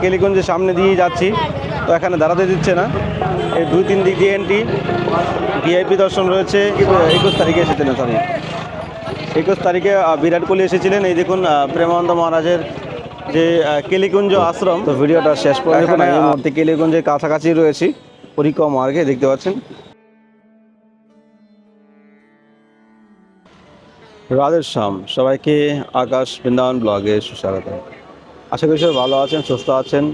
কেলিগঞ্জের সামনে দিয়ে যাচ্ছি, তো এখানে দাঁড়াতে দিচ্ছে না। এই 2-3 দিক দিয়ে এন্ট্রি, ভিআইপি দর্শন রয়েছে। 21 তারিখে এসেছিলেন, সরি 21 তারিখে বিরাট কোহলি এসেছিলেন। এই দেখুন প্রেমানন্দ মহারাজের যে কেলিকুঞ্জ আশ্রম। তো ভিডিওটা শেষ পর্যন্ত দেখুন। এই মুহূর্তে কেলিকুঞ্জের কাছাকাছি রয়েছি, পরিক্রমা মার্গে, দেখতে পাচ্ছেন। রাধেশ্যাম, সবাইকে আকাশ বৃন্দাবন ব্লগে সুস্বাগত। আশা করি সবাই ভালো আছেন, সুস্থ আছেন।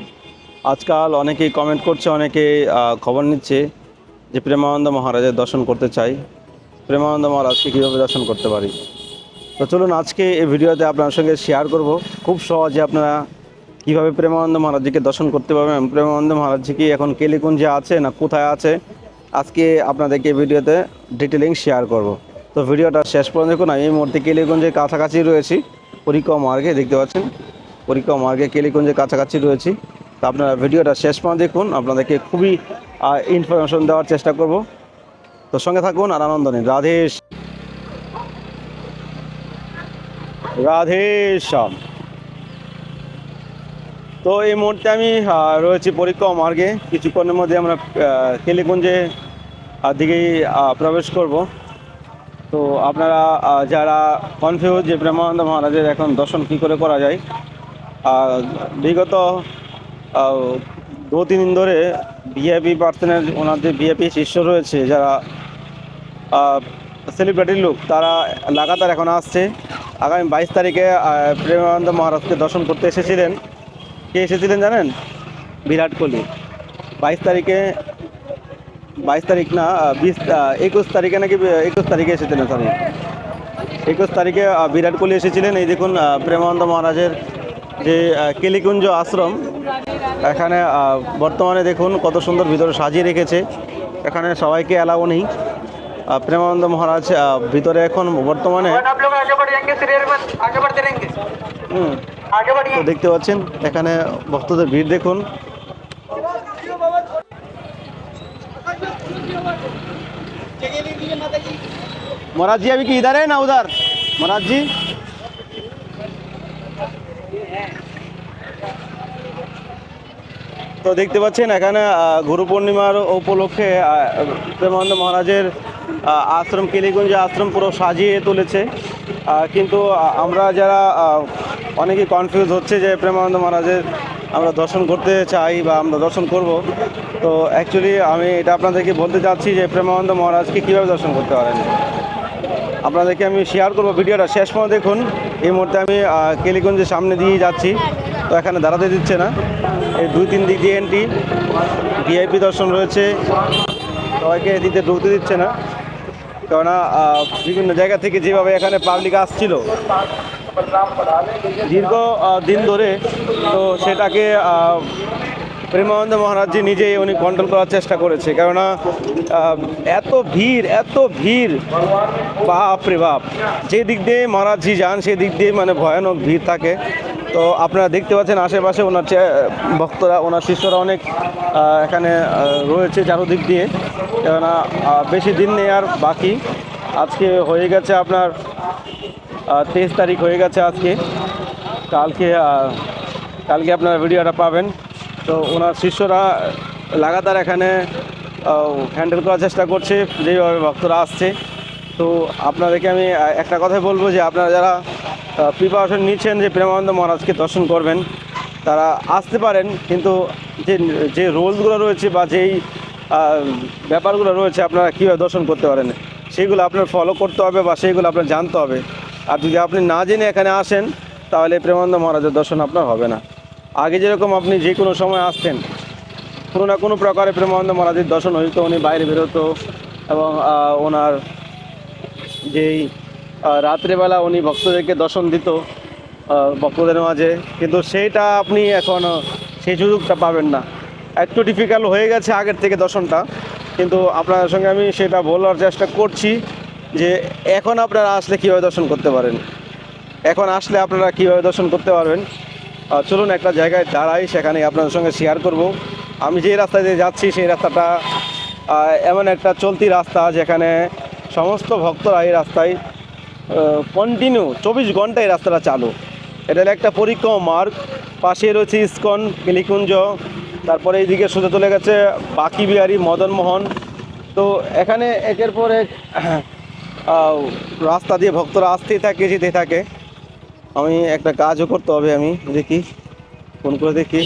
আজকাল অনেকেই কমেন্ট করছে, অনেকেই খবর নিচ্ছে যে প্রেমানন্দ মহারাজের দর্শন করতে চাই, প্রেমানন্দ মহারাজকে কীভাবে দর্শন করতে পারি। তো চলুন আজকে এই ভিডিওতে আপনার সঙ্গে শেয়ার করব খুব সহজে আপনারা কীভাবে প্রেমানন্দ মহারাজজিকে দর্শন করতে পারবেন। প্রেমানন্দ মহারাজজি কি এখন কেলিকুঞ্জে আছে না কোথায় আছে, আজকে আপনাদেরকে এই ভিডিওতে ডিটেলিং শেয়ার করব। তো ভিডিওটা শেষ পর্যন্ত দেখুন। আমি এই মুহূর্তে কেলিকুঞ্জের কাছাকাছি রয়েছি, পরিক্রমা মার্গে, দেখতে পাচ্ছেন। পরিক্রমা মার্গে কেলিকুঞ্জের কাছাকাছি রয়েছি। তো আপনারা ভিডিওটা শেষ পর্যন্ত দেখুন, আপনাদেরকে খুবই ইনফরমেশন দেওয়ার চেষ্টা করব। তো সঙ্গে থাকুন আর আনন্দ নিন। রাধেশ্যাম। তো এই মুহূর্তে আমি রয়েছি পরিক্রমা মার্গে। কিছুক্ষণের মধ্যে আমরা কেলিকুঞ্জে দিকেই প্রবেশ করব। তো আপনারা যারা কনফিউজ যে প্রেমানন্দ মহারাজের এখন দর্শন কী করে করা যায়, বিগত 2-3 দিন ধরে ভিআইপি পার্সনের, ওনার যে ভিআইপি শিষ্য রয়েছে, যারা সেলিব্রিটির লোক, তারা লাগাতার এখন আসছে। আগামী 22 তারিখে প্রেমানন্দ মহারাজকে দর্শন করতে এসেছিলেন। কে এসেছিলেন জানেন? বিরাট কোহলি। 22 তারিখ না, 21 তারিখে নাকি 21 তারিখে এসেছিলেন, সরি 21 তারিখে বিরাট কোহলি এসেছিলেন। এই দেখুন প্রেমানন্দ মহারাজের যে কেলিকুঞ্জ আশ্রম, এখানে বর্তমানে দেখুন কত সুন্দর ভিতরে সাজিয়ে রেখেছে। এখানে সবাইকে অ্যালাউ নেই। প্রেমানন্দ মহারাজ ভিতরে এখন বর্তমানে তো দেখতে পাচ্ছেন এখানে ভক্তদের ভিড় দেখুন। महाराज जी अभी कि इधर है ना उधर? महाराज जी তো দেখতে পাচ্ছেন এখানে গুরু পূর্ণিমার উপলক্ষে প্রেমানন্দ মহারাজের আশ্রম, কেলিকুঞ্জ আশ্রম পুরো সাজিয়ে তুলেছে। কিন্তু আমরা যারা অনেকেই কনফিউজ হচ্ছে যে প্রেমানন্দ মহারাজের আমরা দর্শন করতে চাই বা আমরা দর্শন করব। তো অ্যাকচুয়ালি আমি এটা আপনাদেরকে বলতে চাচ্ছি যে প্রেমানন্দ মহারাজকে কীভাবে দর্শন করতে পারেন, আপনাদেরকে আমি শেয়ার করব। ভিডিওটা শেষ পর্যন্ত দেখুন। এই মুহূর্তে আমি কেলিকুঞ্জের সামনে দিয়ে যাচ্ছি, তো এখানে দাঁড়াতে দিচ্ছে না। এই 2-3 দিক দিয়ে এন্ট্রি, ভিআইপি দর্শন রয়েছে। সবাইকে দিতে ঢুকতে দিচ্ছে না, কেননা বিভিন্ন জায়গা থেকে যেভাবে এখানে পাবলিক আসছিল দীর্ঘ দিন ধরে, তো সেটাকে প্রেমানন্দ মহারাজজি নিজেই উনি কন্ট্রোল করার চেষ্টা করেছে। কেননা এত ভিড়, বাপ রে বাপ, যে দিক দিয়ে মহারাজজি যান সেই দিক দিয়ে মানে ভয়ানক ভিড় থাকে। তো আপনারা দেখতে পাচ্ছেন আশেপাশে ওনার ভক্তরা, ওনার শিষ্যরা অনেক এখানে রয়েছে চারদিক দিয়ে। কেননা বেশি দিন নেই আর বাকি। আজকে হয়ে গেছে আপনার 23 তারিখ হয়ে গেছে আজকে। কালকে আপনারা ভিডিওটা পাবেন। তো ওনার শিষ্যরা লাগাতার এখানে হ্যান্ডেল করার চেষ্টা করছে যেভাবে ভক্তরা আসছে। তো আপনাদেরকে আমি একটা কথাই বলবো যে আপনারা যারা প্রিপারেশন নিচ্ছেন যে প্রেমানন্দ মহারাজকে দর্শন করবেন, তারা আসতে পারেন, কিন্তু যে রুলসগুলো রয়েছে বা যেই ব্যাপারগুলো রয়েছে আপনারা কীভাবে দর্শন করতে পারেন, সেইগুলো আপনার ফলো করতে হবে বা সেইগুলো আপনার জানতে হবে। আর যদি আপনি না জেনে এখানে আসেন, তাহলে প্রেমানন্দ মহারাজের দর্শন আপনার হবে না। আগে যেরকম আপনি যে কোনো সময় আসতেন, কোনো না কোনো প্রকারে প্রেমানন্দ মহারাজের দর্শন হইতো, উনি বাইরে বেরোতো এবং ওনার যেই রাত্রেবেলা উনি ভক্তদেরকে দর্শন দিত ভক্তদের মাঝে, কিন্তু সেইটা আপনি এখন সেই সুযোগটা পাবেন না। একটু ডিফিকাল্ট হয়ে গেছে আগের থেকে দর্শনটা, কিন্তু আপনার সঙ্গে আমি সেটা বলার চেষ্টা করছি যে এখন আপনারা আসলে কীভাবে দর্শন করতে পারেন, এখন আসলে আপনারা কীভাবে দর্শন করতে পারবেন। চলুন একটা জায়গায় দাঁড়াই, সেখানে আপনাদের সঙ্গে শেয়ার করব। আমি যে রাস্তা দিয়ে যাচ্ছি সেই রাস্তাটা এমন একটা চলতি রাস্তা, যেখানে সমস্ত ভক্তরা এই রাস্তায় কন্টিনিউ 24 ঘন্টা এই রাস্তাটা চালু। এটা হলো একটা পরিক্রমা মার্গ, পাশে রয়েছে ইস্কন, কেলিকুঞ্জ, তারপরে এইদিকে সোজা চলে গেছে বাকি বিহারি, মদনমোহন। তো এখানে একের পর এক রাস্তা দিয়ে ভক্তরা আসতেই থাকে, যেতেই থাকে। আমি একটা কাজও করতে হবে, আমি দেখি ফোন করে দেখি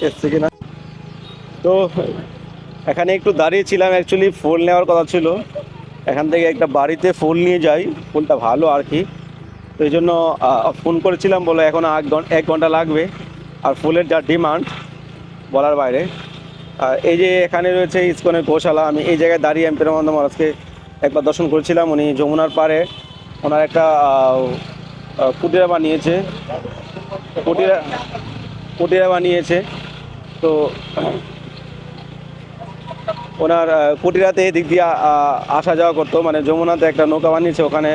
এসছে কিনা। তো এখানে একটু দাঁড়িয়েছিলাম, অ্যাকচুয়ালি ফুল নেওয়ার কথা ছিল। এখান থেকে একটা বাড়িতে ফুল নিয়ে যাই, ফুলটা ভালো আর কি। তো এই জন্য ফোন করেছিলাম, বলে এখন 1 ঘন্টা লাগবে। আর ফুলের যা ডিমান্ড বলার বাইরে। এই যে এখানে রয়েছে ইস্কনের গোশালা, আমি এই জায়গায় দাঁড়িয়ে আমি প্রেমানন্দ মহারাজকে একবার দর্শন করেছিলাম। উনি যমুনার পাড়ে ওনার একটা কুটিরা বানিয়েছে, কুটিরা বানিয়েছে। তো ওনার কুটিরাতে এদিক দিয়ে আসা যাওয়া করতো, মানে যমুনাতে একটা নৌকা বানিয়েছে, ওখানে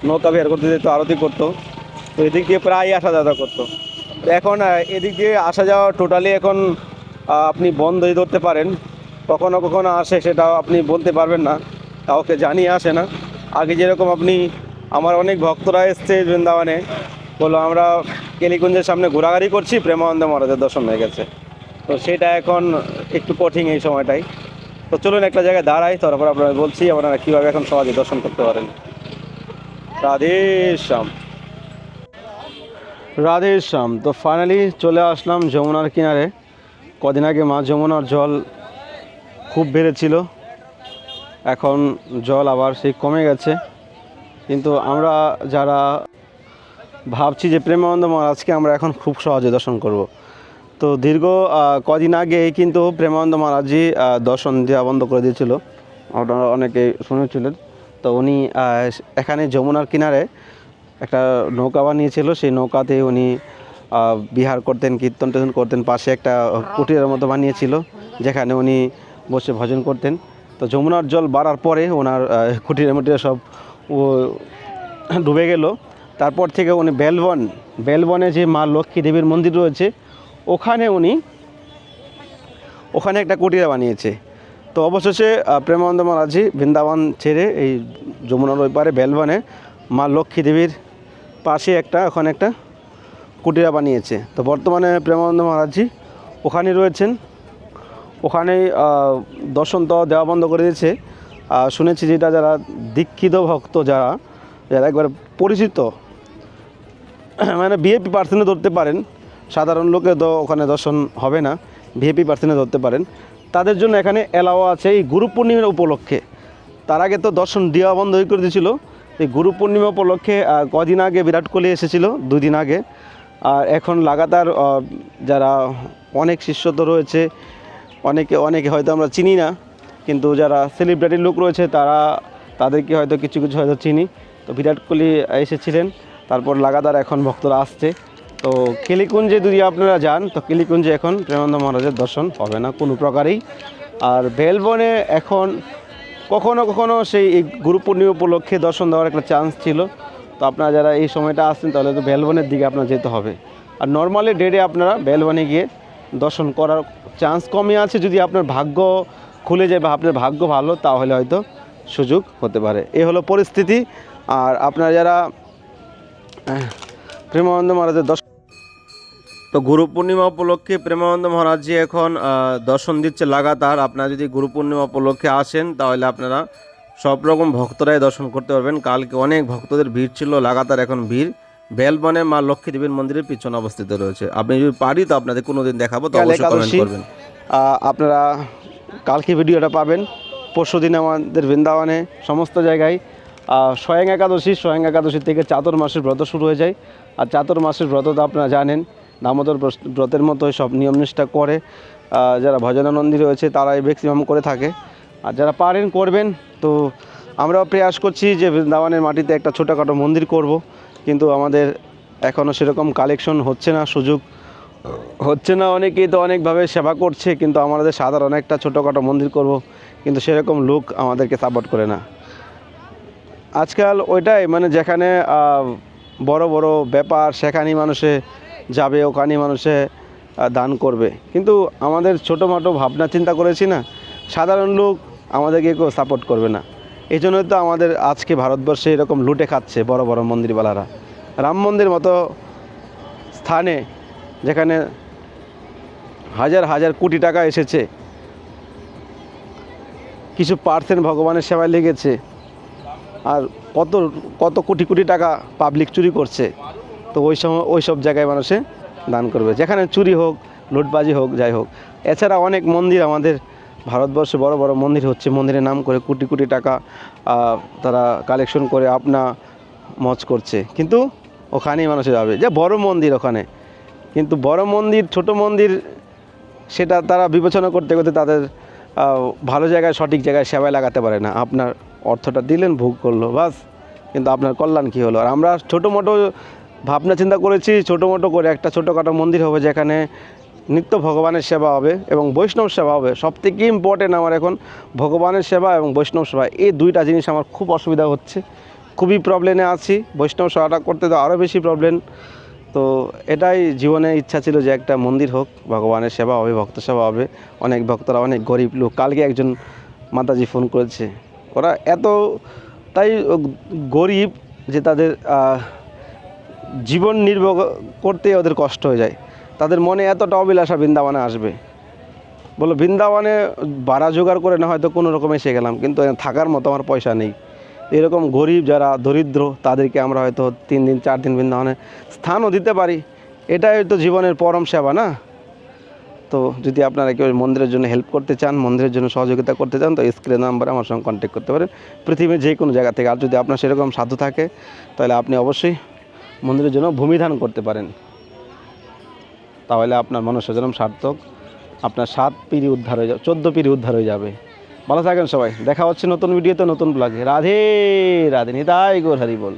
নৌকা বিহার করতে যেত, আরতি করতো। তো এদিক দিয়ে প্রায় আসা যাওয়া করতো। তো এখন এদিক দিয়ে আসা যাওয়া টোটালি এখন আপনি বন্ধই ধরতে পারেন। কখনো কখনো আসে, সেটাও আপনি বলতে পারবেন না, কাউকে জানিয়ে আসে না। আগে যেরকম আপনি, আমার অনেক ভক্তরা এসছে বৃন্দাবনে, বলো আমরা কেলিকুঞ্জের সামনে ঘোরাঘুরি করছি, প্রেমানন্দ মহারাজের দর্শন হয়ে গেছে। তো সেটা এখন একটু কঠিন এই সময়টাই। তো চলুন একটা জায়গায় দাঁড়াই, তারপর আপনারা বলছি আপনারা কীভাবে এখন সহজে দর্শন করতে পারেন। রাধে শ্যাম, রাধে শ্যাম। তো ফাইনালি চলে আসলাম যমুনার কিনারে। কদিন আগে মা যমুনার জল খুব বেড়েছিল, এখন জল আবার সেই কমে গেছে। কিন্তু আমরা যারা ভাবছি যে প্রেমানন্দ মহারাজকে আমরা এখন খুব সহজে দর্শন করব, তো দীর্ঘ কদিন আগে কিন্তু প্রেমানন্দ মহারাজজি দর্শন দেওয়া বন্ধ করে দিয়েছিল, আপনারা অনেকে শুনেছিলেন। তো উনি এখানে যমুনার কিনারে একটা নৌকা বানিয়েছিল, সেই নৌকাতে উনি বিহার করতেন, কীর্তন টীর্তন করতেন। পাশে একটা কুটিরের মতো বানিয়েছিল, যেখানে উনি বসে ভজন করতেন। তো যমুনার জল বাড়ার পরে ওনার কুটিরে সব ডুবে গেল। তারপর থেকে উনি বেলবনে যে মা লক্ষ্মী দেবীর মন্দির রয়েছে, ওখানে একটা কুটিরা বানিয়েছে। তো অবশেষে প্রেমানন্দ মহারাজজি বৃন্দাবন ছেড়ে এই যমুনার ওই পারে বেলবনে মা লক্ষ্মী দেবীর পাশে ওখানে একটা কুটিরা বানিয়েছে। তো বর্তমানে প্রেমানন্দ মহারাজজি ওখানে রয়েছেন, ওখানেই দর্শন তো দেওয়া বন্ধ করে দিয়েছে। শুনেছি যেটা যারা দীক্ষিত ভক্ত, যারা একবার পরিচিত, মানে ভিআইপি পার্সনে ধরতে পারেন, সাধারণ লোকে তো ওখানে দর্শন হবে না, ভিআইপি পার্সনে ধরতে পারেন, তাদের জন্য এখানে এলাও আছে। এই গুরু পূর্ণিমার উপলক্ষে, তার আগে তো দর্শন দেওয়া বন্ধ হয়ে করে দিয়েছিল। এই গুরু পূর্ণিমা উপলক্ষে কদিন আগে বিরাট কোহলি এসেছিল, 2 দিন আগে। আর এখন লাগাতার যারা অনেক শিষ্য তো রয়েছে, অনেকে হয়তো আমরা চিনি না, কিন্তু যারা সেলিব্রিটি লোক রয়েছে তাদেরকে হয়তো কিছু হয়তো চিনি। তো বিরাট কোহলি এসেছিলেন, তারপর লাগাতার এখন ভক্তরা আসছে। তো কেলিকুঞ্জে যদি আপনারা যান, তো কেলিকুঞ্জে এখন প্রেমানন্দ মহারাজের দর্শন হবে না কোনো প্রকারেই। আর বেলবনে এখন কখনো সেই গুরু পূর্ণিমা উপলক্ষে দর্শন দেওয়ার একটা চান্স ছিল। তো আপনারা যারা এই সময়টা আসছেন, তাহলে তো বেলবনের দিকে আপনার যেতে হবে। আর নর্মালি ডেটে আপনারা বেলবনে গিয়ে দর্শন করার চান্স কমই আছে। যদি আপনার ভাগ্য খুলে যায় বা আপনার ভাগ্য ভালো, তাহলে হয়তো সুযোগ হতে পারে। এই হলো পরিস্থিতি। আর আপনারা যারা প্রেমানন্দ মহারাজের তো গুরু পূর্ণিমা উপলক্ষে প্রেমানন্দ মহারাজজি এখন দর্শন দিচ্ছে লাগাতার। আপনারা যদি গুরু পূর্ণিমা উপলক্ষে আসেন, তাহলে আপনারা সব রকম ভক্তরাই দর্শন করতে পারবেন। কালকে অনেক ভক্তদের ভিড় ছিল, লাগাতার এখন ভিড়। বেলবনে মা লক্ষ্মী দেবীর মন্দিরের পিছনে অবস্থিত রয়েছে। আপনি যদি পারি তো আপনাদের কোনোদিন দেখাবো, তো অবশ্যই কমেন্ট করবেন। আপনারা কালকে ভিডিওটা পাবেন। পরশুদিন আমাদের বৃন্দাবনে সমস্ত জায়গায় স্বয়ং একাদশী থেকে চাতুর্মাসের ব্রত শুরু হয়ে যায়। আর চাতুর্মাসের ব্রত তো আপনারা জানেন, দামোদর ব্রতের মতোই সব নিয়ম নিষ্ঠা করে যারা ভজনানন্দী রয়েছে তারাই ম্যাক্সিমাম করে থাকে। আর যারা পারেন করবেন। তো আমরাও প্রয়াস করছি যে বৃন্দাবনের মাটিতে একটা ছোটোখাটো মন্দির করব, কিন্তু আমাদের এখনও সেরকম কালেকশন হচ্ছে না, সুযোগ হচ্ছে না। অনেকেই তো অনেকভাবে সেবা করছে, কিন্তু আমাদের সাধারণ একটা ছোটোখাটো মন্দির করব, কিন্তু সেরকম লোক আমাদেরকে সাপোর্ট করে না আজকাল। ওইটাই মানে যেখানে বড় বড় ব্যাপার, সেখানেই মানুষে যাবে, ওখানেই মানুষে দান করবে। কিন্তু আমাদের ছোটোখাটো ভাবনা চিন্তা করেছি না, সাধারণ লোক আমাদেরকে কেউ সাপোর্ট করবে না। এই জন্যই তো আমাদের আজকে ভারতবর্ষে এরকম লুটে খাচ্ছে বড় বড় মন্দিরওয়ালারা। রাম মন্দির মতো স্থানে যেখানে হাজার হাজার কোটি টাকা এসেছে, কিছু পার্সেন্ট ভগবানের সেবায় লেগেছে, আর কত কত কোটি কোটি টাকা পাবলিক চুরি করছে, তো ওই সব জায়গায় মানুষে দান করবে, যেখানে চুরি হোক, লুটবাজি হোক, যাই হোক। এছাড়া অনেক মন্দির আমাদের ভারতবর্ষে বড় বড় মন্দির হচ্ছে, মন্দিরের নাম করে কোটি কোটি টাকা তারা কালেকশন করে আপনা মজ করছে, কিন্তু ওখানেই মানুষে যাবে যে বড় মন্দির ওখানে। কিন্তু বড় মন্দির ছোট মন্দির সেটা তারা বিবেচনা করতে করতে তাদের ভালো জায়গায় সঠিক জায়গায় সেবায় লাগাতে পারে না। আপনার অর্থটা দিলেন, ভোগ করলো, বাস, কিন্তু আপনার কল্যাণ কী হলো? আর আমরা ছোটো মোটো ভাবনা চিন্তা করেছি, ছোটো মোটো করে একটা ছোটোখাটো মন্দির হবে যেখানে নিত্য ভগবানের সেবা হবে এবং বৈষ্ণব সেবা হবে। সবথেকে ইম্পর্টেন্ট আমার এখন ভগবানের সেবা এবং বৈষ্ণব সেবা, এই দুইটা জিনিস আমার খুব অসুবিধা হচ্ছে, খুবই প্রবলেমে আছি। বৈষ্ণব সেবাটা করতে তো আরও বেশি প্রবলেম। তো এটাই জীবনে ইচ্ছা ছিল যে একটা মন্দির হোক, ভগবানের সেবা হবে, ভক্ত সেবা হবে। অনেক ভক্তরা, অনেক গরিব লোক, কালকে একজন মাতাজি ফোন করেছে, ওরা এত তাই গরিব যে তাদের জীবন নির্বাহ করতে ওদের কষ্ট হয়ে যায়, তাদের মনে এতটা অভিলাষা বৃন্দাবনে আসবে। বলো বৃন্দাবনে ভাড়া জোগাড় করে না হয়তো কোনো রকমে এসে গেলাম, কিন্তু থাকার মতো আমার পয়সা নেই। এরকম গরিব যারা দরিদ্র তাদেরকে আমরা হয়তো 3 দিন 4 দিন বৃন্দাবনে স্থানও দিতে পারি, এটাই তো জীবনের পরম সেবা না? তো যদি আপনারা কেউ মন্দিরের জন্য হেল্প করতে চান, মন্দিরের জন্য সহযোগিতা করতে চান, তো স্ক্রিনের নাম্বারে আমার সঙ্গে কন্ট্যাক্ট করতে পারেন পৃথিবীর যে কোনো জায়গা থেকে। আর যদি আপনার সেরকম সাধ্য থাকে তাহলে আপনি অবশ্যই মন্দিরের জন্য ভূমিদান করতে পারেন, তাহলে আপনার মনুষ্য জন্ম সার্থক, আপনার 7 পিঁড়ি উদ্ধার হয়ে যাবে, 14 পিঁড়ি উদ্ধার হয়ে যাবে। ভালো থাকেন সবাই, দেখা হচ্ছে নতুন ভিডিওতে, নতুন ব্লগে। রাধে রাধে, নিতাই গৌর হরি বল।